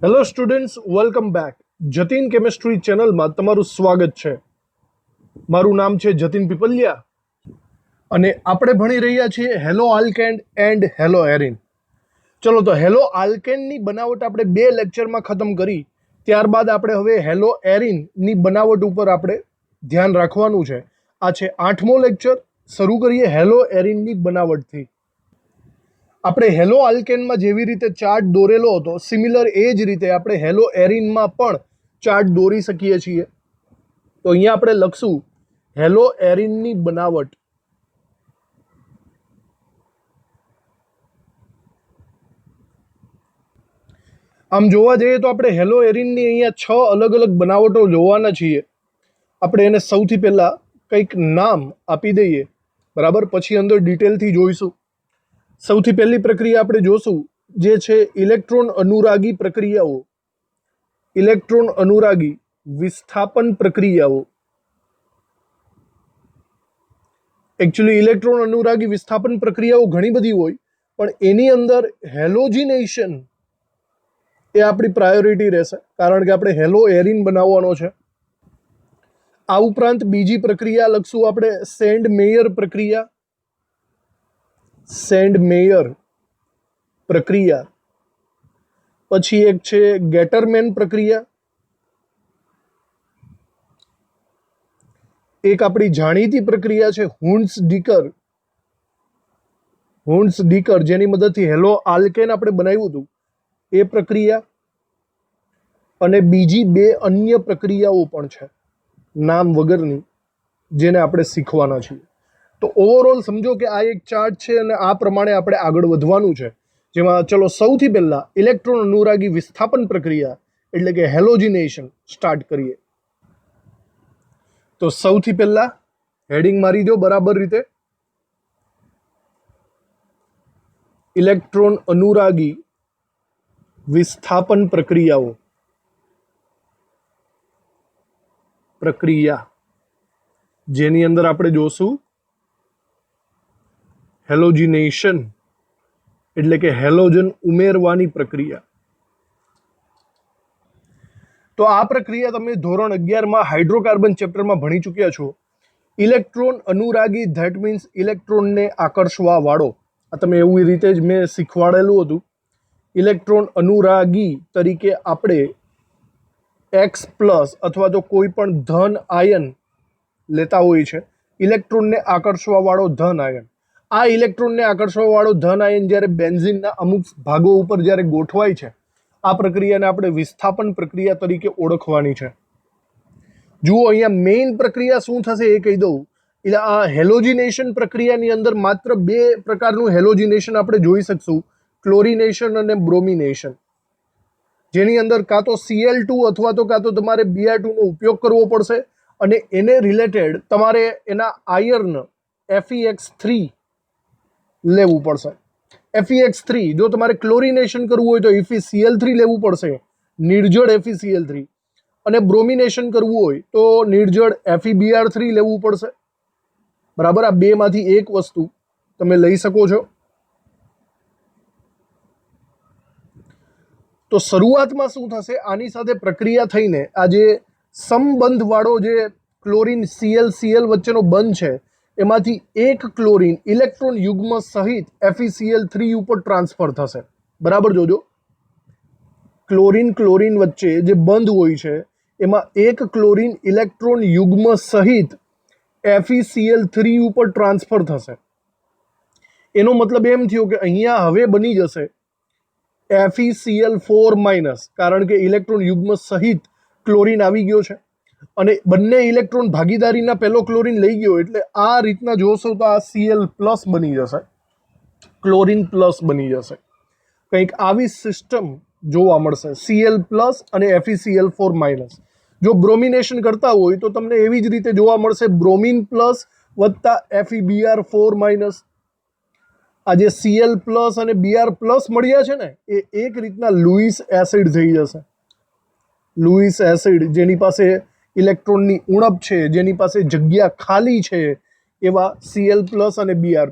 Hello students, welcome back. Jatin chemistry ચેનલમાં તમારું સ્વાગત છે. મારું નામ છે જતીન પીપલિયા અને આપણે ભણી રહ્યા છીએ hello alkane and hello arene. ચલો તો હેલો આલ્કેનની બનાવટ આપણે 2 લેક્ચરમાં ખતમ કરી. ત્યારબાદ આપણે હવે હેલો એરિનની બનાવટ ઉપર આપણે ધ્યાન રાખવાનું છે. આ છે 8મો લેક્ચર. શરૂ કરીએ હેલો એરિનની બનાવટથી. આપણે હેલો આલ્કેનમાં જેવી રીતે ચાર્ટ દોરેલો હતો, સિમિલર એ જ રીતે આપણે હેલો એરિનમાં પણ ચાર્ટ દોરી શકીએ છીએ. તો અહીંયા આપણે લખશું હેલો એરિનની બનાવટ. આમ જોવા જઈએ તો આપણે હેલો એરિનની અહીંયા 6 અલગ અલગ બનાવટો જોવાના છીએ. આપણે એને સૌથી પહેલા કંઈક નામ આપી દઈએ, બરાબર, પછી અંદર ડિટેલથી જોઈશું. સૌથી પહેલી પ્રક્રિયા આપણે જોશું જે છે ઇલેક્ટ્રોન અનુરાગી પ્રક્રિયાઓ. ઇલેક્ટ્રોન અનુરાગી વિસ્થાપન પ્રક્રિયાઓ. એકચ્યુઅલી ઇલેક્ટ્રોન અનુરાગી વિસ્થાપન પ્રક્રિયાઓ ઘણી બધી હોય, પણ એની અંદર હેલોજિનેશન એ આપણી પ્રાયોરિટી રહેશે, કારણ કે આપણે હેલો એરિન બનાવવાનો છે. આ ઉપરાંત બીજી પ્રક્રિયા લખશું આપણે સેન્ડ મેયર પ્રક્રિયા. સેન્ડ મેયર પ્રક્રિયા. પછી એક છે ગેટરમેન પ્રક્રિયા. એક આપણી જાણીતી પ્રક્રિયા છે હુન્ટ્ઝ-ડીકર. હુન્ટ્ઝ-ડીકર જેની મદદથી હેલો આલ્કેન આપણે બનાવ્યું હતું એ પ્રક્રિયા. અને બીજી 2 અન્ય પ્રક્રિયાઓ પણ છે નામ વગરની, જેને આપણે શીખવાના છીએ. તો ઓવરઓલ સમજો કે આ એક ચાર્ટ છે અને આ પ્રમાણે આપણે આગળ વધવાનું છે. જેમાં ચલો સૌથી પહેલા ઇલેક્ટ્રોન અનુરાગી વિસ્થાપન પ્રક્રિયા એટલે કે હેલોજિનેશન સ્ટાર્ટ કરીએ. તો સૌથી પહેલા હેડિંગ મારી દો બરાબર રીતે. ઇલેક્ટ્રોન અનુરાગી વિસ્થાપન પ્રક્રિયાઓ. પ્રક્રિયા જેની અંદર આપણે જોશું હેલોજિનેશન એટલે કે હેલોજન ઉમેરવાની પ્રક્રિયા. તો આ પ્રક્રિયા તમે ધોરણ 11માં હાઇડ્રોકાર્બન ચેપ્ટરમાં ભણી ચૂક્યા છો. ઇલેક્ટ્રોન અનુરાગી ધેટ મીન્સ ઇલેક્ટ્રોનને આકર્ષવા વાળો. આ તમે એવી રીતે જ મેં શીખવાડેલું હતું. ઇલેક્ટ્રોન અનુરાગી તરીકે આપણે X+ અથવા તો કોઈ પણ ધન આયન લેતા હોય છે. ઇલેક્ટ્રોનને આકર્ષવા વાળો ધન આયન. આ ઇલેક્ટ્રોનને આકર્ષવા વાળો ધન આયન જ્યારે બેન્ઝીનના અમુક ભાગો ઉપર જ્યારે ગોઠવાય છે, આ પ્રક્રિયાને આપણે વિસ્થાપન પ્રક્રિયા તરીકે ઓળખવાની છે. જુઓ અહીંયા મેઇન પ્રક્રિયા શું થશે એ કહી દઉં. એટલે આ હેલોજિનેશન પ્રક્રિયાની અંદર માત્ર 2 પ્રકારનું હેલોજિનેશન આપણે જોઈ શકશું, ક્લોરિનેશન અને બ્રોમિનેશન. જેની અંદર કાં તો Cl2 અથવા તો કાં તો તમારે Br2 નો ઉપયોગ કરવો પડશે અને એને રિલેટેડ તમારે એના આયર્ન FeX3 લેવું પડશે. FeX3 જો તમારે ક્લોરિનેશન કરવું હોય તો FeCl3 લેવું પડશે, નિર્જળ FeCl3. અને બ્રોમિનેશન કરવું હોય તો નિર્જળ FeBr3 લેવું પડશે. બરાબર, આ 2 માંથી એક વસ્તુ તમે લઈ શકો છો. તો શરૂઆતમાં શું થશે, આની સાથે પ્રક્રિયા થઈને આ જે સંબંધવાળો જે ક્લોરીન Cl વચ્ચેનો બંધ છે એમાંથી એક ક્લોરીન ઇલેક્ટ્રોન યુગ્મ સહિત FeCl3 ઉપર ટ્રાન્સફર થશે. બરાબર જોજો, ક્લોરીન વચ્ચે જે બંધ હોય છે એમાં એક ક્લોરીન ઇલેક્ટ્રોન યુગ્મ સહિત FeCl3 ઉપર ટ્રાન્સફર થશે. એનો મતલબ એમ થયો કે અહીંયા હવે બની જશે FeCl4-, કારણ કે ઇલેક્ટ્રોન યુગ્મ સહિત ક્લોરીન આવી ગયો છે અને બંને ઇલેક્ટ્રોન ભાગીદારીના પહેલો ક્લોરીન લઈ ગયો, એટલે આ રીતના જોશો તો આ Cl+ બની જશે, ક્લોરીન પ્લસ બની જશે. કંઈક આવી સિસ્ટમ જોવા મળશે, Cl+ અને FeCl4-. જો બ્રોમિનેશન કરતા હોય તો તમને એવી જ રીતે જોવા મળશે, બ્રોમિન પ્લસ વત્તા FeBr4-. આ જે Cl+ અને Br+ મળ્યા છે ને એ એક રીતના લુઈસ એસિડ થઈ જશે. લુઈસ એસિડ જેની પાસે ઇલેક્ટ્રોનની ઉણપ છે, જેની પાસે જગ્યા ખાલી છે, એવા Cl+ અને Br+.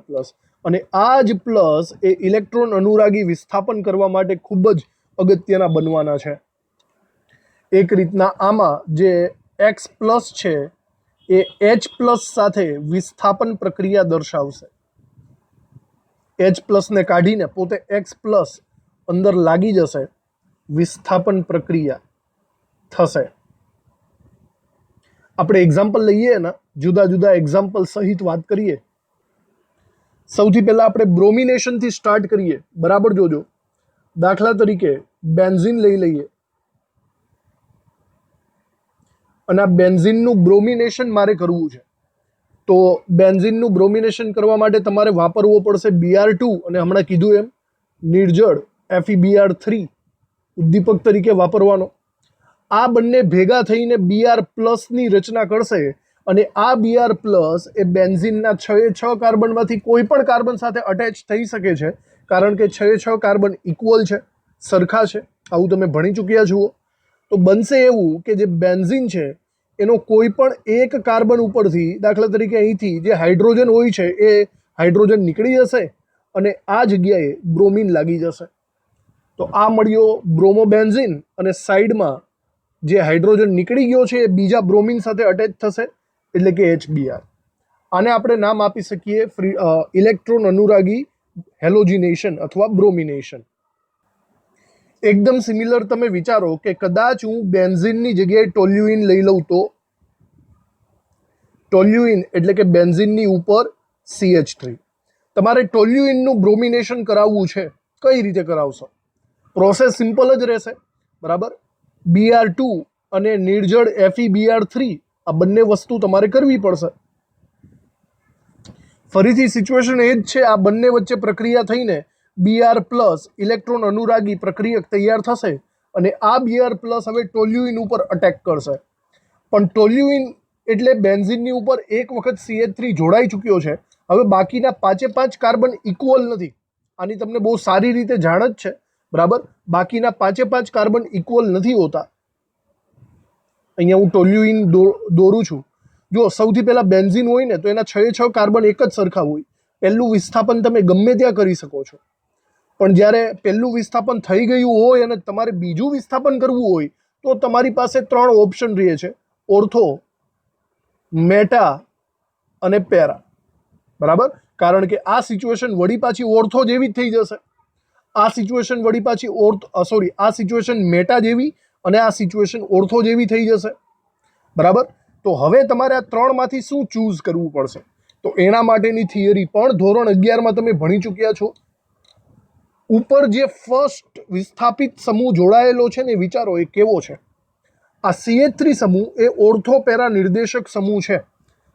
અને આ જ પ્લસ એ ઇલેક્ટ્રોન અનુરાગી વિસ્થાપન કરવા માટે ખૂબ જ અગત્યના બનવાના છે. એક રીતના આમાં જે X પ્લસ છે એ H પ્લસ સાથે વિસ્થાપન પ્રક્રિયા દર્શાવશે. H પ્લસને કાઢીને પોતે X પ્લસ અંદર લાગી જશે, વિસ્થાપન પ્રક્રિયા થશે. આપણે એક્ઝામ્પલ લઈએ ને, જુદા જુદા એક્ઝામ્પલ સહિત વાત કરીએ. સૌથી પહેલા આપણે બ્રોમિનેશનથી સ્ટાર્ટ કરીએ. બરાબર જોજો. દાખલા તરીકે બેન્ઝીન લઈ લઈએ અને આ બેન્ઝીનનું બ્રોમિનેશન મારે કરવું છે. તો બેન્ઝીનનું બ્રોમિનેશન કરવા માટે તમારે વાપરવો પડશે Br2 અને હમણાં કીધું એમ નિર્જળ FeBr3 ઉદ્દીપક તરીકે વાપરવાનો. આ બંને ભેગા થઈને Br પ્લસની રચના કરશે અને આ Br પ્લસ એ બેન્ઝીનના 6 કાર્બનમાંથી કોઈ પણ કાર્બન સાથે અટેચ થઈ શકે છે, કારણ કે 6 કાર્બન ઇક્વલ છે, સરખા છે. આવું તમે ભણી ચૂક્યા છો. તો બનશે એવું કે જે બેન્ઝીન છે એનો કોઈ પણ એક કાર્બન ઉપરથી, દાખલા તરીકે અહીંથી જે હાઇડ્રોજન હોય છે એ હાઇડ્રોજન નીકળી જશે અને આ જગ્યાએ બ્રોમિન લાગી જશે. તો આ મળ્યો બ્રોમોબેન્ઝીન અને સાઈડમાં જે હાઇડ્રોજન નીકળી ગયો છે એ બીજા બ્રોમિન સાથે અટેચ થશે, એટલે કે HBr. આને આપણે નામ આપી શકીએ ઇલેક્ટ્રોન અનુરાગી હેલોજિનેશન અથવા બ્રોમિનેશન. એકદમ સિમિલર તમે વિચારો કે કદાચ હું બેન્ઝીનની જગ્યાએ ટોલ્યુઇન લઈ લઉં તો ટોલ્યુઇન એટલે કે બેન્ઝીનની ઉપર CH3. તમારે ટોલ્યુઇનનું બ્રોમિનેશન કરાવવું છે. કઈ રીતે કરાવશો? પ્રોસેસ સિમ્પલ જ રહેશે. બરાબર. Br2 અને નિર્જળ FeBr3 આ બંને વસ્તુ તમારે કરવી પડશે. ફરીથી સિચ્યુએશન એ જ છે. આ બંને વચ્ચે પ્રક્રિયા થઈને Br પ્લસ ઇલેક્ટ્રોન અનુરાગી પ્રક્રિયક તૈયાર થશે અને આ Br પ્લસ હવે ટોલ્યુઇન ઉપર અટેક કરશે. પણ ટોલ્યુઇન એટલે બેન્ઝીનની ઉપર એક વખત CH3 જોડાઈ ચૂક્યો છે. હવે બાકીના 5 કાર્બન ઇક્વલ નથી. આની તમને બહુ સારી રીતે જાણ જ છે. બરાબર. બાકીના 5 કાર્બન ઇક્વલ નથી હોતા. અહીંયા હું ટોલ્યુઇન દોરું છું. જો સૌથી પહેલા બેન્ઝીન હોય ને તો એના 6 કાર્બન એક જ સરખા હોય. પહેલું વિસ્થાપન તમે ગમે ત્યાં કરી શકો છો. પણ જ્યારે પહેલું વિસ્થાપન થઈ ગયું હોય અને તમારે બીજું વિસ્થાપન કરવું હોય તો તમારી પાસે 3 ઓપ્શન રહે છે: ઓર્થો, મેટા અને પેરા. બરાબર. કારણ કે આ સિચ્યુએશન વળી પાછી ઓર્થો જેવી જ થઈ જશે. આ સિચ્યુએશન વળી પાછી આ સિચ્યુએશન મેટા જેવી અને આ સિચ્યુએશન ઓર્થો જેવી થઈ જશે. બરાબર. તો હવે તમારે આ 3માંથી શું ચૂઝ કરવું પડશે? તો એના માટેની થિયરી પણ ધોરણ 11માં તમે ભણી ચૂક્યા છો. ઉપર જે ફર્સ્ટ વિસ્થાપિત સમૂહ જોડાયેલો છે ને, વિચારો એ કેવો છે. આ CH3 સમૂહ એ ઓર્થોપેરા નિર્દેશક સમૂહ છે.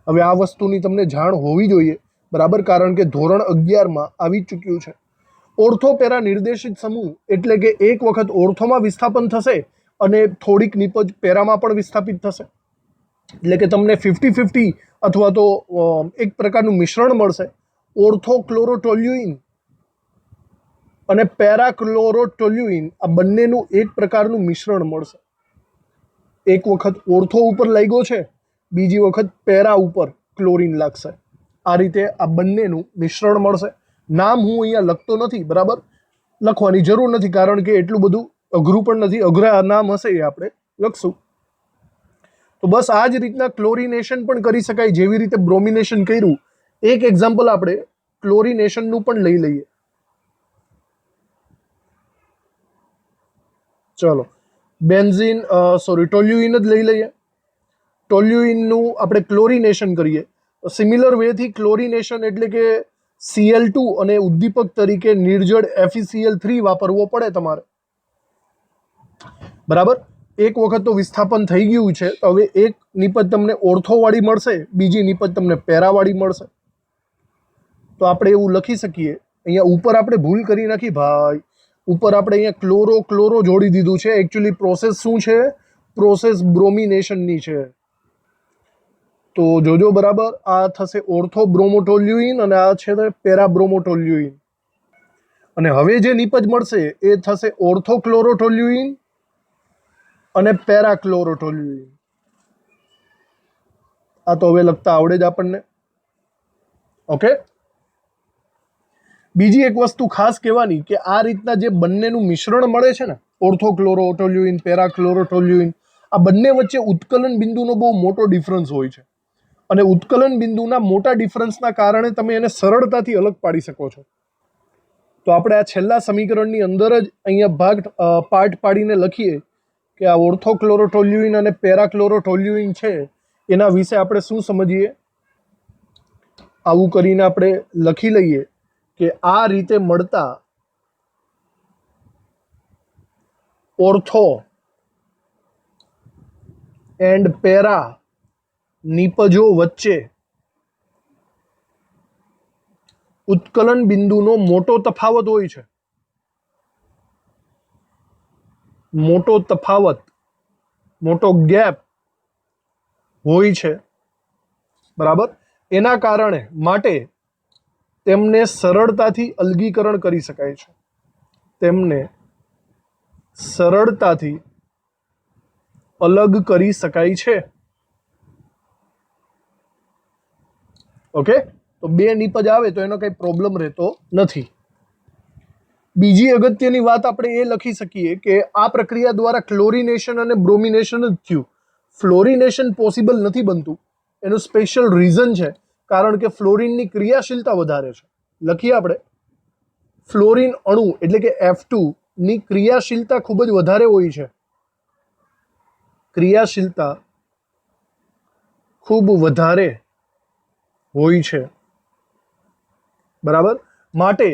હવે આ વસ્તુની તમને જાણ હોવી જોઈએ. બરાબર. કારણ કે ધોરણ 11માં આવી ચૂક્યું છે. ઓર્થોપેરા નિર્દેશિત સમૂહ એટલે કે એક વખત ઓર્થોમાં વિસ્થાપન થશે અને થોડીક નિપજ પેરામાં પણ વિસ્થાપિત થશે. એટલે કે તમને 50-50 અથવા તો એક પ્રકારનું મિશ્રણ મળશે. ઓર્થોક્લોરોટોલ્યુઇન અને પેરાક્લોરોટોલ્યુઇન આ બંનેનું એક પ્રકારનું મિશ્રણ મળશે. એક વખત ઓર્થો ઉપર લાગ્યો છે, બીજી વખત પેરા ઉપર ક્લોરીન લાગશે. આ રીતે આ બંનેનું મિશ્રણ મળશે. નામ હું અહીંયા લખતો નથી. બરાબર. લખવાની જરૂર નથી, કારણ કે એટલું બધું અઘરું પણ નથી. અઘરા નામ હશે એ આપણે લખશું. તો બસ આ જ રીતના ક્લોરિનેશન પણ કરી શકાય, જેવી રીતે બ્રોમિનેશન કર્યું. એક એક્ઝામ્પલ આપણે ક્લોરિનેશનનું પણ લઈ લઈએ. ચલો, ટોલ્યુઇન જ લઈ લઈએ. ટોલ્યુઇનનું આપણે ક્લોરિનેશન કરીએ. સિમિલર વેથી ક્લોરિનેશન એટલે કે Cl2 અને ઉદ્દીપક તરીકે નિર્જળ FeCl3 વાપરવો પડે તમારે. બરાબર. એક વખત તો વિસ્થાપન થઈ ગયું છે, તો હવે એક નિપજ તમને ઓર્થોવાળી મળશે, બીજી નિપજ તમને પેરાવાળી મળશે. તો આપણે એવું લખી શકીએ. અહીંયા ઉપર આપણે ભૂલ કરી નાખી ભાઈ. ઉપર આપણે અહીંયા ક્લોરો જોડી દીધું છે. એકચ્યુઅલી પ્રોસેસ શું છે? પ્રોસેસ બ્રોમિનેશનની છે. તો જોજો બરાબર. આ થશે ઓર્થો બ્રોમોટોલ્યુઇન અને આ છે પેરા બ્રોમોટોલ્યુઇન. અને હવે જે નિપજ મળશે એ થશે ઓર્થોક્લોરોટોલ્યુઇન અને પેરાક્લોરોટોલ્યુઇન. આ તો હવે લખતા આવડે જ આપણને. ઓકે. બીજી એક વસ્તુ ખાસ કહેવાની કે આ રીતના જે બંનેનું મિશ્રણ મળે છે ને, ઓર્થોક્લોરોટોલ્યુઇન, પેરાક્લોરોટોલ્યુઇન, આ બંને વચ્ચે ઉત્કલન બિંદુનો બહુ મોટો ડિફરન્સ હોય છે અને ઉત્કલન બિંદુના મોટા ડિફરન્સના કારણે તમે એને સરળતાથી અલગ પાડી શકો છો. તો આપણે આ છેલ્લા સમીકરણની અંદર જ અહીંયા પાર્ટ પાડીને લખીએ કે આ ઓર્થોક્લોરોટોલ્યુઇન અને પેરાક્લોરોટોલ્યુઇન છે એના વિશે આપણે શું સમજીએ. આવું કરીને આપણે લખી લઈએ કે આ રીતે મળતા ઓર્થો એન્ડ પેરા નિપજો વચ્ચે ઉત્કલન બિંદુનો મોટો તફાવત હોય છે. મોટો તફાવત, મોટો ગેપ હોય છે, બરાબર. એના કારણે માટે તેમને સરળતાથી અલગીકરણ કરી શકાય છે. તેમને સરળતાથી અલગ કરી શકાય છે. ઓકે, તો બે નિપજ આવે તો એનો કંઈ પ્રોબ્લેમ રહેતો નથી. બીજી અગત્યની વાત આપણે એ લખી શકીએ કે આ પ્રક્રિયા દ્વારા ક્લોરિનેશન અને બ્રોમિનેશન જ થયું. ફ્લોરિનેશન પોસિબલ નથી બનતું. એનું સ્પેશિયલ રીઝન છે, કારણ કે ફ્લોરિનની ક્રિયાશીલતા વધારે છે. લખીએ આપણે, ફ્લોરિન અણુ એટલે કે F2 ની ક્રિયાશીલતા ખૂબ જ વધારે હોય છે. ક્રિયાશીલતા ખૂબ વધારે હોય છે, બરાબર. માટે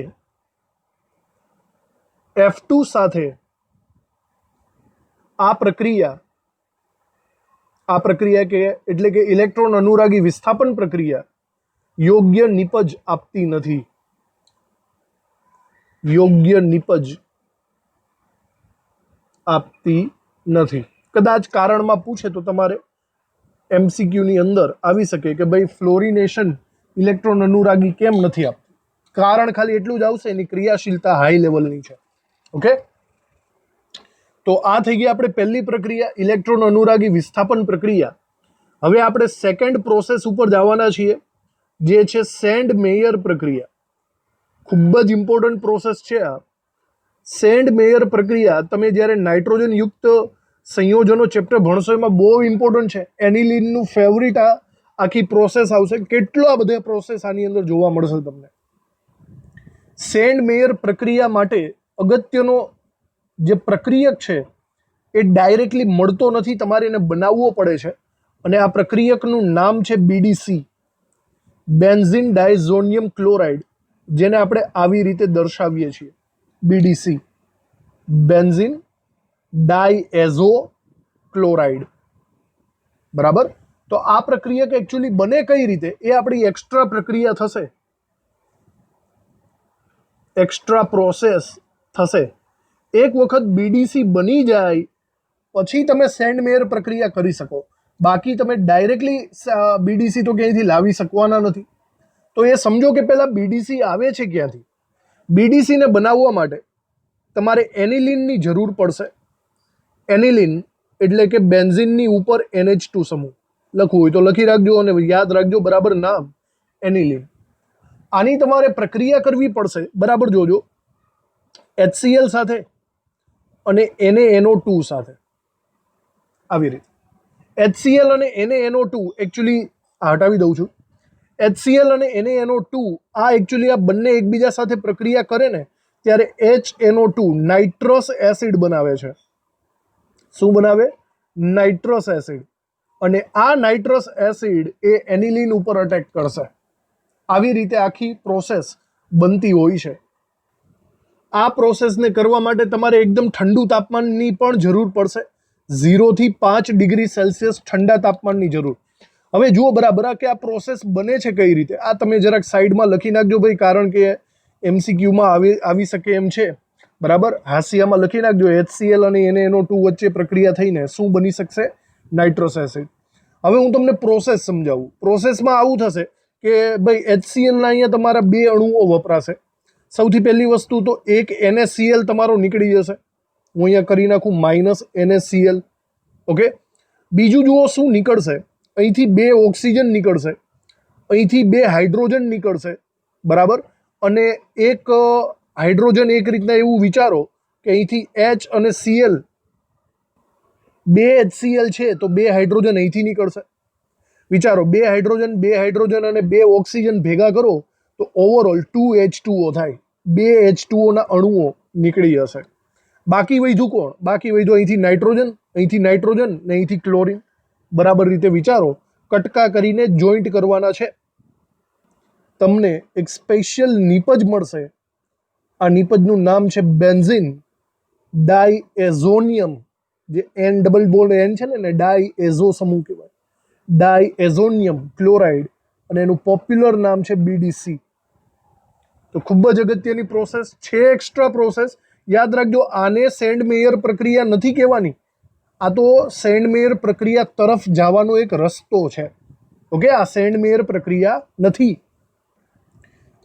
F2 સાથે આ પ્રક્રિયા કે એટલે કે ઇલેક્ટ્રોન અનુરાગી વિસ્થાપન પ્રક્રિયા યોગ્ય નિપજ આપતી નથી. યોગ્ય નિપજ આપતી નથી. કદાચ કારણમાં પૂછે તો તમારે MCQ ની અંદર આવી શકે કે ભાઈ ફ્લોરિનેશન ઇલેક્ટ્રોન અનુરાગી કેમ નથી આપતું. કારણ ખાલી એટલું જ આવશે, એની ક્રિયાશીલતા હાઈ લેવલની છે. ઓકે, તો આ થઈ ગઈ આપણે પહેલી પ્રક્રિયા, ઇલેક્ટ્રોન અનુરાગી વિસ્થાપન પ્રક્રિયા. હવે આપણે સેકન્ડ પ્રોસેસ ઉપર જવાના છીએ, જે છે સેન્ડ મેયર પ્રક્રિયા. ખૂબ જ ઇમ્પોર્ટન્ટ પ્રોસેસ છે આ સેન્ડ મેયર પ્રક્રિયા. તમે જ્યારે નાઇટ્રોજન યુક્ત સંયોજનો ચેપ્ટર ભણશો એમાં બહુ ઇમ્પોર્ટન્ટ છે. એનિલિનનું ફેવરિટ આ આખી પ્રોસેસ આવશે. કેટલા બધા પ્રોસેસ આની અંદર જોવા મળશે તમને. સેન્ડ મેયર પ્રક્રિયા માટે અગત્યનો જે પ્રક્રિયક છે એ ડાયરેક્ટલી મળતો નથી, તમારે એને બનાવવો પડે છે. અને આ પ્રક્રિયકનું નામ છે BDC, બેન્ઝીન ડાયઝોનિયમ ક્લોરાઇડ, જેને આપણે આવી રીતે દર્શાવીએ છીએ, BDC, બેન્ઝીન ડાયએઝો ક્લોરાઇડ, બરાબર. તો આ પ્રક્રિયક એકચ્યુઅલી બને કઈ રીતે એ આપણી એક્સ્ટ્રા પ્રક્રિયા થશે, એક્સ્ટ્રા પ્રોસેસ થશે. એક વખત BDC બની જાય પછી તમે સેન્ડ મેયર પ્રક્રિયા કરી શકો. બાકી તમે ડાયરેક્ટલી BDC તો ક્યાંયથી લાવી શકવાના નથી. તો એ સમજો કે પહેલાં BDC આવે છે ક્યાંથી. BDC ને બનાવવા માટે તમારે એનિલિનની જરૂર પડશે. એનિલિન એટલે કે બેન્ઝીનની ઉપર NH2 સમૂહ. લખવું હોય તો લખી રાખજો અને યાદ રાખજો બરાબર નામ, એનિલિન. આની તમારે પ્રક્રિયા કરવી પડશે, બરાબર જોજો, HCl સાથે અને NaNO2 સાથે. આવી રીતે HCl અને NaNO2 એકચ્યુઅલી હટાવી દઉં છું. HCl અને NaNO2 આ એકચ્યુઅલી આ બંને એકબીજા સાથે પ્રક્રિયા કરે ને ત્યારે HNO2 નાઇટ્રસ એસિડ બનાવે છે. શું બનાવે? Nitrous acid. અને આ નાઇટ્રસ એસિડ એ એનિલિન ઉપર અટેક કરશે. આવી રીતે આખી પ્રોસેસ બનતી હોય છે. આ પ્રોસેસને કરવા માટે તમારે એકદમ ઠંડુ તાપમાનની પણ જરૂર પડશે. 0 થી 5 ડિગ્રી સેલ્સિયસ ઠંડા તાપમાનની જરૂર. હવે જુઓ બરાબર કે આ પ્રોસેસ બને છે કઈ રીતે. આ તમે જરાક સાઈડમાં લખી નાખજો ભાઈ, કારણ કે MCQમાં આવી શકે એમ છે, બરાબર. હાંસિયામાં લખી નાખજો, HCl અને NaNO2 વચ્ચે પ્રક્રિયા થઈને શું બની શકશે? Nitrous acid. હવે હું તમને પ્રોસેસ સમજાવું. પ્રોસેસમાં આવું થશે કે ભાઈ HClના અહીંયા તમારા બે અણુઓ વપરાશે. સૌથી પહેલી વસ્તુ તો એક NaCl તમારો નીકળી જશે. હું અહીંયા કરી નાખું -NaCl. ઓકે, બીજું જુઓ શું નીકળશે. અહીંથી 2 ઓક્સિજન નીકળશે, અહીંથી 2 હાઇડ્રોજન નીકળશે, બરાબર. અને એક હાઇડ્રોજન એક રીતના એવું વિચારો કે કે અહીંથી એચ અને સીએલ, બે HCl છે તો બે હાઇડ્રોજન અહીંથી નીકળશે. વિચારો, બે હાઇડ્રોજન અને બે ઓક્સિજન ભેગા કરો તો ઓવરઓલ 2H2O થાય. બે H2O ના અણુઓ નીકળી જશે. બાકી વધ્યું કોણ? બાકી વધ્યું અહીંથી નાઇટ્રોજન, ને અહીંથી ક્લોરીન. બરાબર રીતે વિચારો, કટકા કરીને જોઈન્ટ કરવાના છે. તમને એક સ્પેશિયલ નિપજ મળશે. આ નિપજનું નામ છે બેન્ઝીન ડાયએઝોનિયમ. જે એન ડબલ બોન્ડ એન છે ને, ડાયએઝો સમૂહ કહેવાય, ડાયએઝોનિયમ ક્લોરાઇડ, અને એનું પોપ્યુલર નામ છે BDC. તો ખૂબ જ અગત્યની પ્રોસેસ છે, એક્સ્ટ્રા પ્રોસેસ. યાદ રાખજો, આને સેન્ડ મેયર પ્રક્રિયા નથી કહેવાની. આ તો સેન્ડ મેયર પ્રક્રિયા તરફ જવાનો એક રસ્તો છે. ઓકે, આ સેન્ડ મેયર પ્રક્રિયા નથી.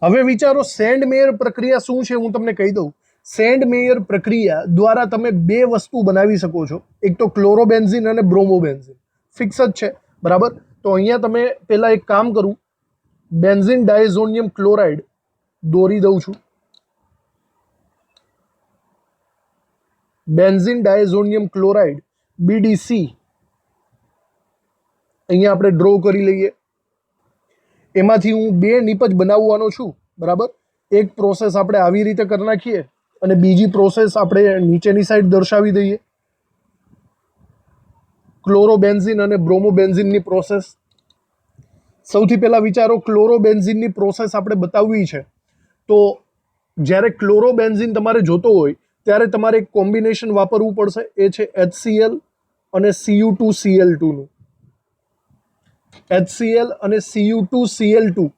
હવે વિચારો, સેન્ડ મેયર પ્રક્રિયા શું છે હું તમને કહી દઉં. સેન્ડ મેયર પ્રક્રિયા દ્વારા તમે બે વસ્તુ બનાવી શકો છો. એક તો ક્લોરોબેન્ઝીન અને બ્રોમોબેન્ઝીન, ફિક્સ જ છે. બરાબર, તો અહીંયા તમે પહેલા એક કામ કરું, બેન્ઝીન ડાયઝોનિયમ ક્લોરાઇડ દોરી દઉં છું. બેન્ઝીન ડાયઝોનિયમ ક્લોરાઇડ BDC અહીંયા આપણે ડ્રો કરી લઈએ. એમાંથી હું બે નિપજ બનાવવાનો છું. બરાબર, એક પ્રોસેસ આપણે આવી રીતે કરી નાખીએ અને બીજી પ્રોસેસ આપણે નીચેની સાઈડ દર્શાવી દઈએ. ક્લોરોબેન્ઝીન અને બ્રોમોબેન્ઝીનની પ્રોસેસ. સૌથી પહેલા વિચારો, ક્લોરોબેન્ઝીનની પ્રોસેસ આપણે બતાવવી છે. તો જ્યારે ક્લોરોબેન્ઝીન તમારે જોતો હોય ત્યારે તમારે એક કોમ્બિનેશન વાપરવું પડશે. એ છે HCl અને Cu2Cl2 નું. HCl અને Cu2Cl2.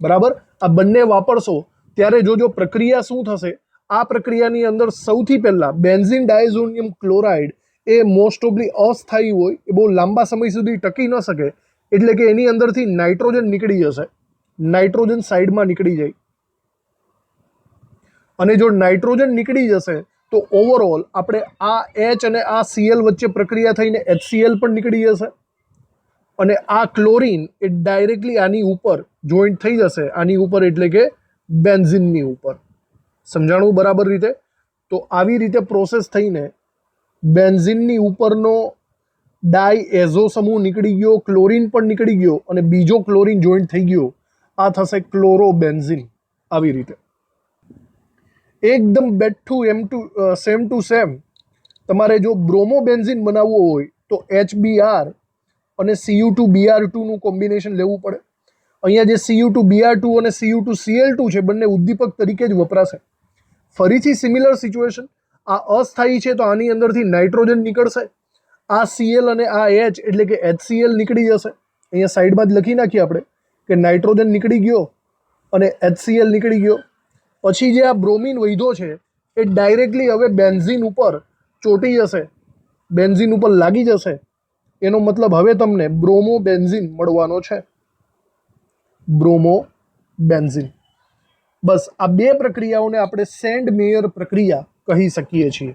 બરાબર, આ બંને વાપરશો ત્યારે જોજો પ્રક્રિયા શું થશે. આ પ્રક્રિયાની અંદર સૌથી પહેલા બેન્ઝીન ડાયઝોનિયમ ક્લોરાઇડ એ મોસ્ટ ઓફલી અસ્થાયી હોય, એ બહુ લાંબા સમય સુધી ટકી ન શકે. એટલે કે એની અંદરથી નાઇટ્રોજન નીકળી જશે. નાઇટ્રોજન સાઈડમાં નીકળી જાય. અને જો નાઇટ્રોજન નીકળી જશે તો ઓવરઓલ આપણે આ H અને આ Cl વચ્ચે પ્રક્રિયા થઈને HCl પણ નીકળી જશે. અને આ ક્લોરીન એ ડાયરેક્ટલી આની ઉપર જોઈન્ટ થઈ જશે. આની ઉપર એટલે કે બેન્ઝીનની ઉપર. સમજાણું બરાબર રીતે? તો આવી રીતે પ્રોસેસ થઈને બેન્ઝીનની ઉપરનો ડાયએઝો સમૂહ નીકળી ગયો, ક્લોરીન પણ નીકળી ગયો અને બીજો ક્લોરીન જોઈન્ટ થઈ ગયો. આ થશે ક્લોરોબેન્ઝીન. આવી રીતે એકદમ સેમ ટુ સેમ તમારે જો બ્રોમોબેન્ઝીન બનાવવો હોય તો HBr અને Cu2Br2 નું કોમ્બિનેશન લેવું પડે. અહીંયા જે Cu2Br2 અને Cu2Cl2 છે બંને ઉદ્દીપક તરીકે જ વપરાશે. ફરીથી સિમિલર સિચ્યુએશન, આ અસ્થાયી છે તો આની અંદરથી નાઇટ્રોજન નીકળશે. આ Cl અને આ H એટલે કે HCl નીકળી જશે. અહીંયા સાઈડમાં જ લખી નાખીએ આપણે કે નાઇટ્રોજન નીકળી ગયો અને HCl નીકળી ગયો. પછી જે આ બ્રોમિન વધ્યો છે એ ડાયરેક્ટલી હવે બેન્ઝીન ઉપર ચોંટી જશે, બેન્ઝીન ઉપર લાગી જશે. એનો મતલબ હવે તમને બ્રોમોબેન્ઝીન મળવાનો છે. બ્રોમોબેન્ઝીન. બસ આ બે પ્રક્રિયાઓને આપણે સેન્ડ મેયર પ્રક્રિયા કહી શકીએ છીએ.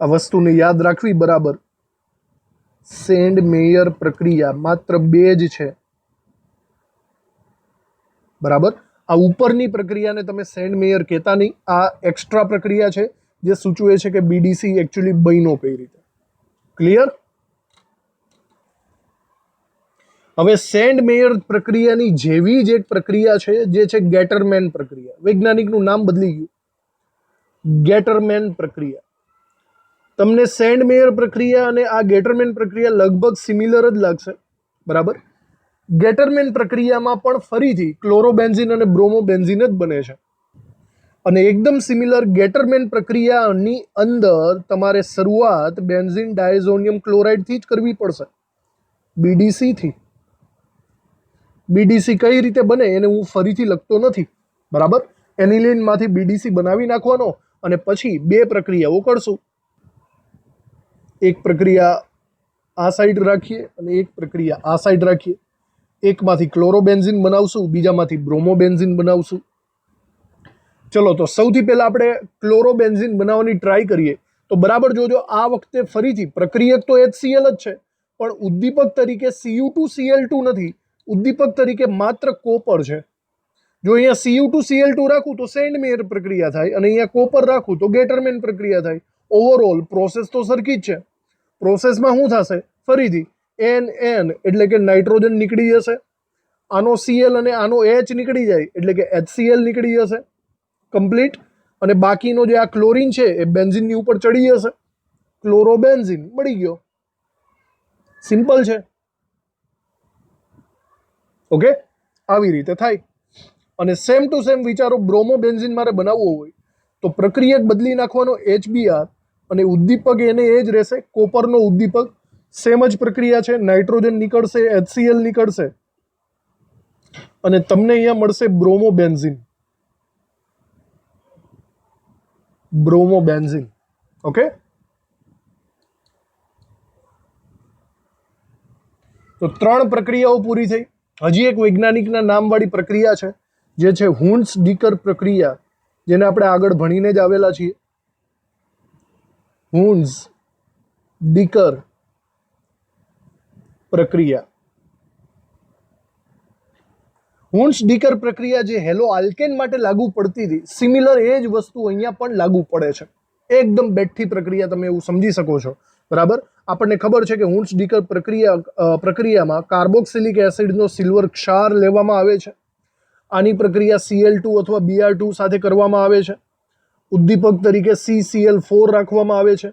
આ વસ્તુને યાદ રાખવી બરાબર. સેન્ડ મેયર પ્રક્રિયા માત્ર બે જ છે. બરાબર, આ ઉપરની પ્રક્રિયાને તમે સેન્ડ મેયર કહેતા નહીં. આ એક્સ્ટ્રા પ્રક્રિયા છે જે સૂચવે છે કે BDC એકચ્યુઅલી બન્યો કઈ રીતે. ક્લિયર? હવે સેન્ડ મેયર પ્રક્રિયાની જેવી જ એક પ્રક્રિયા છે જે છે ગેટરમેન પ્રક્રિયા. વૈજ્ઞાનિકનું નામ બદલી ગયું, ગેટરમેન પ્રક્રિયા. તમને સેન્ડ મેયર પ્રક્રિયા અને આ ગેટરમેન પ્રક્રિયા લગભગ સિમિલર જ લાગશે. બરાબર, ગેટરમેન પ્રક્રિયામાં પણ ફરીથી ક્લોરોબેન્ઝીન અને બ્રોમોબેન્ઝીન જ બને છે. અને એકદમ સિમિલર ગેટરમેન પ્રક્રિયાની અંદર તમારે શરૂઆત બેન્ઝીન ડાયઝોનિયમ ક્લોરાઇડથી જ કરવી પડશે, BDC થી. BDC કઈ રીતે બને એને હું ફરીથી લખતો નથી. બરાબર, એનિલિનમાંથી BDC બનાવી નાખવાનો અને પછી બે પ્રક્રિયાઓ કરશું. એક પ્રક્રિયા આ સાઈડ રાખીએ અને એક પ્રક્રિયા આ સાઈડ રાખીએ. એકમાંથી ક્લોરોબેન્ઝીન બનાવશું, બીજામાંથી બ્રોમોબેન્ઝીન બનાવશું. ચલો, તો સૌથી પહેલાં આપણે ક્લોરોબેન્ઝીન બનાવવાની ટ્રાય કરીએ. તો બરાબર જોજો, આ વખતે ફરીથી પ્રક્રિયક તો HCl જ છે પણ ઉદ્દીપક તરીકે Cu2Cl2 નથી. ઉદ્દીપક તરીકે માત્ર કોપર છે. જો અહીંયા Cu2Cl2 રાખું તો સેન્ડ મેયર પ્રક્રિયા થાય, અને અહીંયા કોપર રાખું તો ગેટરમેન પ્રક્રિયા થાય. ઓવરઓલ પ્રોસેસ તો સરખી જ છે. પ્રોસેસમાં શું થશે? ફરીથી NN એટલે કે નાઇટ્રોજન નીકળી જશે, આનો Cl અને આનો H નીકળી જાય એટલે કે HCl નીકળી જશે કમ્પ્લીટ, અને બાકીનો જે આ ક્લોરીન છે એ બેન્ઝિનની ઉપર ચડી જશે, ક્લોરોબેન્ઝિન મળી ગયો. સિમ્પલ છે. ઓકે, આવી રીતે થાય. અને સેમ ટુ સેમ વિચારો, બ્રોમોબેન્ઝિન મારે બનાવવો હોય તો પ્રક્રિયક બદલી નાખવાનો HBr, અને ઉદ્દીપક એને એ જ રહેશે, કોપરનો ઉદ્દીપક. સેમ જ પ્રક્રિયા છે, નાઇટ્રોજન નીકળશે, HCl નીકળશે, અને તમને અહીંયા મળશે બ્રોમોબેન્ઝિન. બ્રોમોબેન્ઝિન. ઓકે, તો 3 પ્રક્રિયાઓ પૂરી થઈ. હજી એક વૈજ્ઞાનિકના નામવાળી પ્રક્રિયા છે, જે છે હુન્ટ્ઝ-ડીકર પ્રક્રિયા, જેને આપણે આગળ ભણીને જ આવેલા છીએ. હુન્ટ્ઝ-ડીકર પ્રક્રિયા. હુન્ટ્ઝ-ડીકર પ્રક્રિયા જે હેલો આલ્કેન માટે લાગુ પડતી હતી, સિમિલર એ જ વસ્તુ અહીંયા પણ લાગુ પડે છે. એકદમ બેઠી પ્રક્રિયા, તમે એવું સમજી શકો છો. બરાબર. આપણને ખબર છે કે હુન્ટ્ઝ-ડીકર પ્રક્રિયામાં કાર્બોક્સિલિક એસિડનો સિલ્વર ક્ષાર લેવામાં આવે છે. આની પ્રક્રિયા Cl2 અથવા Br2 સાથે કરવામાં આવે છે. ઉદ્દીપક તરીકે CCl4 રાખવામાં આવે છે.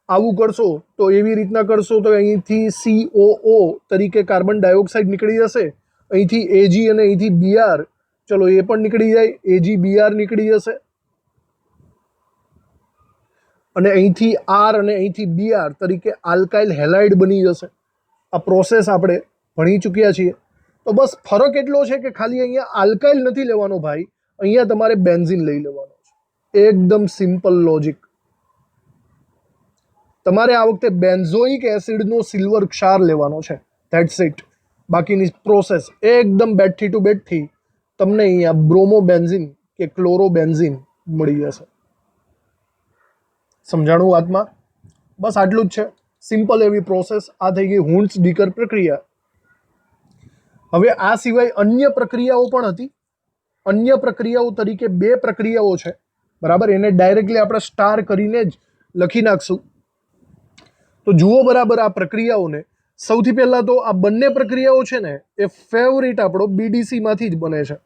આવું કરશો તો, એવી રીતના કરશો તો અહીંથી COO તરીકે કાર્બન ડાયોક્સાઇડ નીકળી જશે, અહીંથી Ag અને અહીંથી Br, ચલો એ પણ નીકળી જાય, AgBr નીકળી જશે, અને અહીંથી R અને અહીંથી Br તરીકે આલ્કાઇલ હેલાઇડ બની જશે. આ પ્રોસેસ આપણે ભણી ચૂક્યા છીએ. તો બસ ફરક એટલો છે કે ખાલી અહીંયા આલ્કાઇલ નથી લેવાનો ભાઈ, અહીંયા તમારે બેન્ઝિન લઈ લેવાનો છે. એકદમ સિમ્પલ લોજિક. તમારે આ વખતે બેન્ઝોઇક એસિડનો સિલ્વર ક્ષાર લેવાનો છે. That's it. બાકીની પ્રોસેસ એકદમ બેઠી ટુ બેઠી તમને અહીંયા બ્રોમોબેન્ઝિન કે ક્લોરોબેન્ઝિન મળી જશે. સમજાણું વાતમાં? બસ આટલું જ છે. સિમ્પલ એવી પ્રોસેસ. આ થઈ ગઈ હુન્ટ્ઝ-ડીકર પ્રક્રિયા. હવે આ સિવાય અન્ય પ્રક્રિયાઓ પણ હતી. અન્ય પ્રક્રિયાઓ તરીકે 2 પ્રક્રિયાઓ છે. બરાબર, એને ડાયરેક્ટલી આપણે સ્ટાર કરીને જ લખી નાખશું. તો જુઓ બરાબર આ પ્રક્રિયાઓને. સૌથી પહેલાં તો આ બંને પ્રક્રિયાઓ છે ને એ ફેવરિટ આપણો BDC માંથી જ બને છે.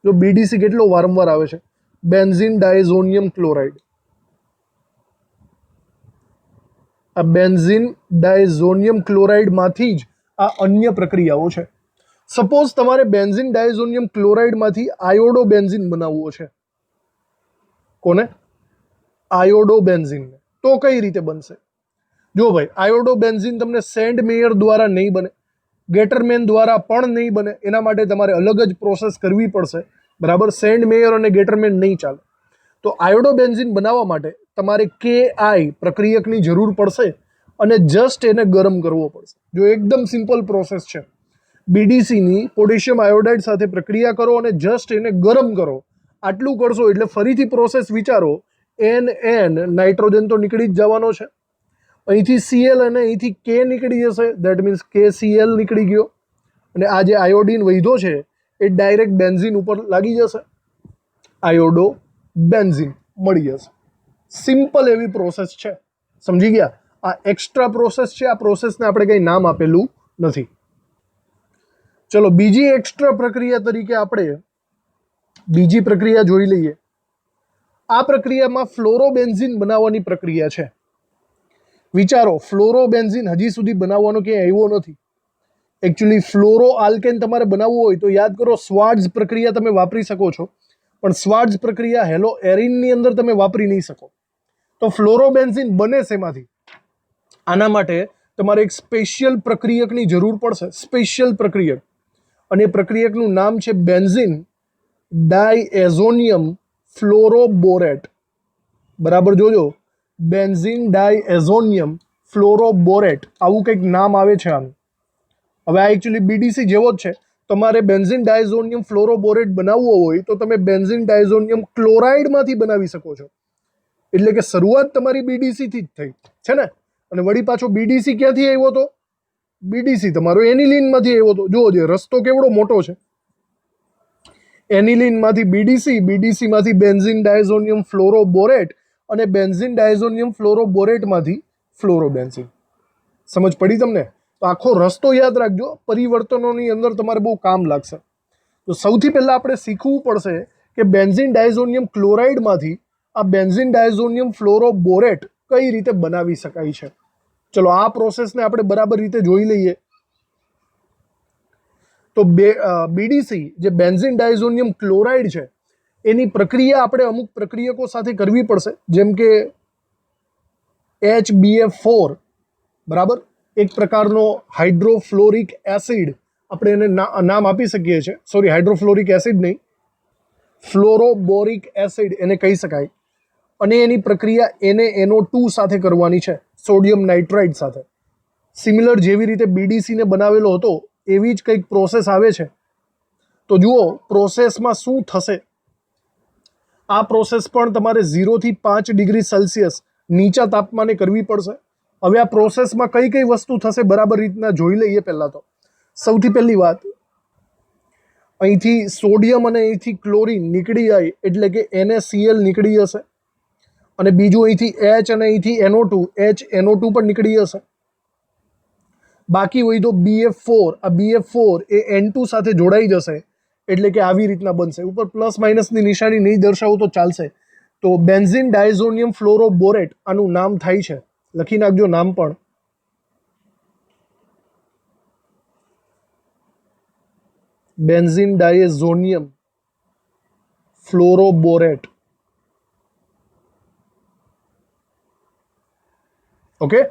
જો BDC કેટલો વારંવાર આવે છે, બેન્ઝિન ડાયઝોનિયમ ક્લોરાઇડ. આ બેન્ઝિન ડાયઝોનિયમ ક્લોરાઇડમાંથી જ આ અન્ય પ્રક્રિયાઓ છે. સપોઝ તમારે બેન્ઝિન ડાયઝોનિયમ ક્લોરાઇડમાંથી આયોડો બેન્ઝિન બનાવવો છે. કોને? Iodo benzene. તો કઈ રીતે બનશે? જો ભાઈ, આયોડો બેન્ઝિન તમને સેન્ડ મેયર દ્વારા નહીં બને, ગેટરમેન દ્વારા પણ નહીં બને. એના માટે તમારે અલગ જ પ્રોસેસ કરવી પડશે. બરાબર, સેન્ડ મેયર અને ગેટરમેન નહીં ચાલે. તો આયોડો બેન્ઝિન બનાવવા માટે તમારે Ki પ્રક્રિયકની જરૂર પડશે, અને જસ્ટ એને ગરમ કરવો પડશે. જો એકદમ સિમ્પલ પ્રોસેસ છે. BDCની પોટેશિયમ આયોડાઇડ સાથે પ્રક્રિયા કરો અને જસ્ટ એને ગરમ કરો. આટલું કરશો એટલે ફરીથી પ્રોસેસ વિચારો. NN નાઇટ્રોજન તો નીકળી જ જવાનો છે, અહીંથી Cl અને અહીંથી K નીકળી જશે, દેટ મીન્સ KCl નીકળી ગયો, અને આ જે આયોડિન વધ્યો છે એ ડાયરેક્ટ બેન્ઝિન ઉપર લાગી જશે. આયોડો બેન્ઝિન મળી જશે. સિમ્પલ એવી પ્રોસેસ છે. સમજી ગયા? આ એક્સ્ટ્રા પ્રોસેસ છે. આ પ્રોસેસને આપણે કંઈ નામ આપેલું નથી. ચલો, બીજી એક્સ્ટ્રા પ્રક્રિયા તરીકે આપણે બીજી પ્રક્રિયા જોઈ લઈએ. આ પ્રક્રિયામાં ફ્લોરોબેન્ઝિન બનાવવાની પ્રક્રિયા છે. વિચારો, ફ્લોરોબેન્ઝિન હજી સુધી બનાવવાનો ક્યાંય આવ્યો નથી. એકચ્યુઅલી ફ્લોરો આલ્કેન તમારે બનાવવું હોય તો યાદ કરો, સ્વાર્ટ્ઝ પ્રક્રિયા તમે વાપરી શકો છો, પણ સ્વાર્ટ્ઝ પ્રક્રિયા હેલો એરિનની અંદર તમે વાપરી નહીં શકો. તો ફ્લોરોબેન્ઝિન બને શેમાંથી? આના માટે તમારે એક સ્પેશિયલ પ્રક્રિયકની જરૂર પડશે. સ્પેશિયલ પ્રક્રિયક, અને એ પ્રક્રિયકનું નામ છે બેન્ઝિન ડાયએઝોનિયમ ફ્લોરોબોરેટ. બરાબર જોજો, બેન્ઝિન ડાયએઝોનિયમ ફ્લોરોબોરેટ, આવું કંઈક નામ આવે છે આનું. હવે આ એકચ્યુઅલી BDC જેવો જ છે. તમારે બેન્ઝિન ડાયઝોનિયમ ફ્લોરોબોરેટ બનાવવો હોય તો તમે બેન્ઝિન ડાયઝોનિયમ ક્લોરાઇડમાંથી બનાવી શકો છો. એટલે કે શરૂઆત તમારી BDC થી જ થઈ છે ને. અને વળી પાછો BDC ક્યાંથી આવ્યો હતો? BDC તમારો એનિલિનમાંથી આવ્યો હતો. જુઓ, જે રસ્તો કેવડો મોટો છે. એનિલિનમાંથી બીડીસી, બીડીસીમાંથી બેન્ઝીન ડાયઝોનિયમ ફ્લોરોબોરેટ અને બેન્ઝીન ડાયઝોનિયમ ફ્લોરોબોરેટમાંથી ફ્લોરોબેન્ઝીન. સમજ પડી તમને? તો આખો રસ્તો યાદ રાખજો, પરિવર્તનોની અંદર તમારે બહુ કામ લાગશે. તો સૌથી પહેલાં આપણે શીખવું પડશે કે બેન્ઝીન ડાયઝોનિયમ ક્લોરાઇડમાંથી આ બેન્ઝીન ડાયઝોનિયમ ફ્લોરોબોરેટ કઈ રીતે બનાવી શકાય છે. ચલો આ પ્રોસેસને આપણે બરાબર રીતે જોઈ લઈએ. તો બીડીસી જે બેન્ઝીન ડાયઝોનિયમ ક્લોરાઇડ છે એની પ્રક્રિયા આપણે અમુક પ્રક્રિયકો સાથે કરવી પડશે, જેમ કે HBF4, બરાબર, એક પ્રકારનો હાઇડ્રોફ્લોરિક એસિડ, આપણે એને નામ આપી શકીએ છીએ, સોરી હાઇડ્રોફ્લોરિક એસિડ નહીં, ફ્લોરોબોરિક એસિડ એને કહી શકાય. અને એની પ્રક્રિયા NaNO2 સાથે કરવાની છે, સોડિયમ નાઇટ્રાઇડ સાથે. સિમિલર જેવી રીતે બીડીસીને બનાવેલો હતો એવી જ કંઈક પ્રોસેસ આવે છે. તો જુઓ પ્રોસેસમાં શું થશે. આ પ્રોસેસ પણ તમારે 0 થી 5 ડિગ્રી સેલ્સિયસ નીચા તાપમાને કરવી પડશે. હવે આ પ્રોસેસમાં કઈ કઈ વસ્તુ થશે બરાબર રીતના જોઈ લઈએ. પહેલાં તો સૌથી પહેલી વાત, અહીંથી સોડિયમ અને અહીંથી ક્લોરિન નીકળી જાય એટલે કે NaCl નીકળી જશે. અને બીજું અહીંથી H અને અહીંથી NO2, HNO2 પણ નીકળી જશે. બાકી હોય તો BF4, આ BF4 એ N2 સાથે જોડાઈ જશે એટલે કે આવી રીતના બનશે. ઉપર પ્લસ માઇનસની નિશાની નહીં દર્શાવો તો ચાલશે. તો બેન્ઝીન ડાયઝોનિયમ ફ્લોરોબોરેટ આનું નામ થાય છે, લખી નાખજો નામ પણ. Benzene diazonium ફ્લોરોબોરેટ. ઓકે,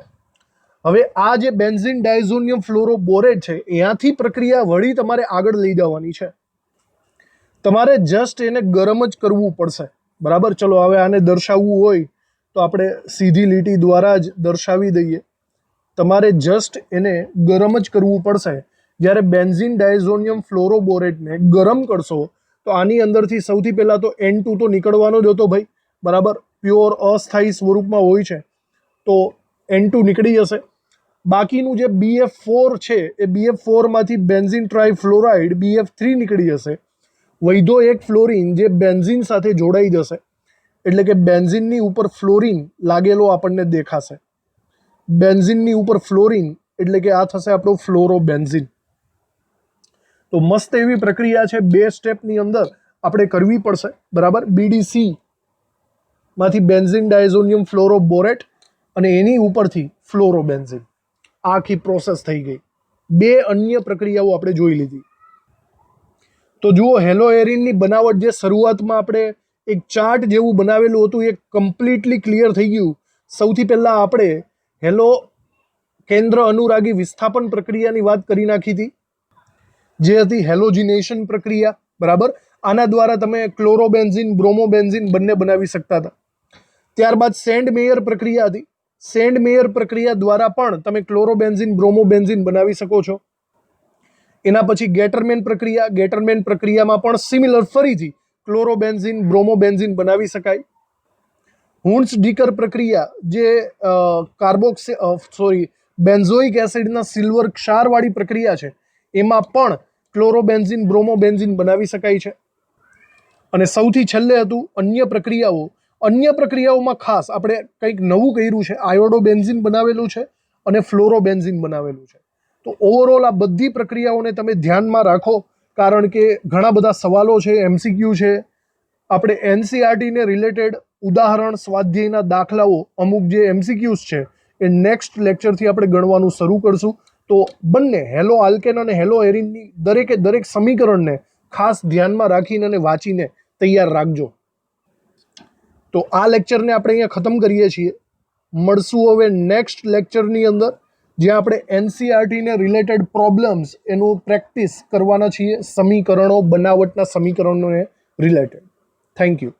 હવે આ જે બેન્ઝીન ડાયઝોનિયમ ફ્લોરોબોરેટ છે એનાથી પ્રક્રિયા વળી તમારે આગળ લઈ જવાની છે. તમારે જસ્ટ એને ગરમ જ કરવું પડશે, બરાબર. ચલો હવે આને દર્શાવવું હોય તો આપણે સીધી લીટી દ્વારા જ દર્શાવી દઈએ. તમારે જસ્ટ એને ગરમ જ કરવું પડશે. જ્યારે બેન્ઝીન ડાયઝોનિયમ ફ્લોરોબોરેટને ગરમ કરશો તો આની અંદરથી સૌથી પહેલાં તો N2 તો નીકળવાનો જ હતો ભાઈ, બરાબર, પ્યોર અસ્થાયી સ્વરૂપમાં હોય છે, તો N2 નીકળી જશે. બાકીનું જે BF4 છે એ BF4માંથી બેન્ઝીન ટ્રાયફ્લોરાઇડ BF3 નીકળી જશે. વૈધો એક ફ્લોરિન જે બેન્ઝીન સાથે જોડાઈ જશે એટલે કે બેન્ઝીનની ઉપર ફ્લોરિન લાગેલો આપણને દેખાશે. બેન્ઝીનની ઉપર ફ્લોરિન એટલે કે આ થશે આપણો ફ્લોરોબેન્ઝીન. તો મસ્ત એવી પ્રક્રિયા છે, 2 સ્ટેપની અંદર આપણે કરવી પડશે, બરાબર. BDC માંથી બેન્ઝીન ડાયઝોનિયમ ફ્લોરોબોરેટ અને એની ઉપરથી ફ્લોરોબેન્ઝીન. આખી પ્રોસેસ થઈ ગઈ. 2 અન્ય પ્રક્રિયાઓ આપણે જોઈ લીધી. તો જુઓ હેલોએરિનની બનાવટ જે શરૂઆતમાં આપણે એક ચાર્ટ જેવું બનાવેલું હતું એ કમ્પ્લીટલી ક્લિયર થઈ ગયું. સૌથી પહેલાં આપણે હેલો કેન્દ્ર અનુરાગી વિસ્થાપન પ્રક્રિયાની વાત કરી નાખી હતી, જે હતી હેલોજિનેશન પ્રક્રિયા, બરાબર. આના દ્વારા તમે ક્લોરોબેન્ઝીન, બ્રોમોબેન્ઝીન બંને બનાવી શકતા હતા. ત્યારબાદ સેન્ડ મેયર પ્રક્રિયા હતી. સેન્ડ મેયર પ્રક્રિયા દ્વારા પણ તમે ક્લોરોબેન્ઝીન, બ્રોમોબેન્ઝીન બનાવી શકો છો. એના પછી ગેટરમેન પ્રક્રિયા. ગેટરમેન પ્રક્રિયામાં પણ સિમિલર ફરીથી ક્લોરોબેન્ઝીન, બ્રોમોબેન્ઝીન બનાવી શકાય. હુન્ટ્ઝ-ડીકર પ્રક્રિયા જે બેન્ઝોઇક એસિડના સિલ્વર ક્ષારવાળી પ્રક્રિયા છે એમાં પણ ક્લોરોબેન્ઝીન, બ્રોમોબેન્ઝીન બનાવી શકાય છે. અને સૌથી છેલ્લે હતું અન્ય પ્રક્રિયાઓ. અન્ય પ્રક્રિયાઓમાં ખાસ આપણે કંઈક નવું કર્યું છે, આયોડોબેન્ઝીન બનાવેલું છે અને ફ્લોરોબેન્ઝીન બનાવેલું છે. તો ઓવરઓલ આ બધી પ્રક્રિયાઓને તમે ધ્યાનમાં રાખો, કારણ કે ઘણા બધા સવાલો છે, MCQ છે. આપણે NCERTને રિલેટેડ ઉદાહરણ, સ્વાધ્યાયના દાખલાઓ, અમુક જે MCQs છે એ નેક્સ્ટ લેક્ચરથી આપણે ગણવાનું શરૂ કરશું. તો બંને હેલો આલ્કેન અને હેલો એરિનની દરેકે દરેક સમીકરણને ખાસ ધ્યાનમાં રાખીને અને વાંચીને તૈયાર રાખજો. તો આ લેક્ચરને આપણે અહીંયા ખતમ કરીએ છીએ. મળશું હવે નેક્સ્ટ લેક્ચરની અંદર, જ્યાં આપણે NCERTને રિલેટેડ પ્રોબ્લેમ્સ એનું પ્રેક્ટિસ કરવાના છીએ, સમીકરણો, બનાવટના સમીકરણોને રિલેટેડ. Thank you.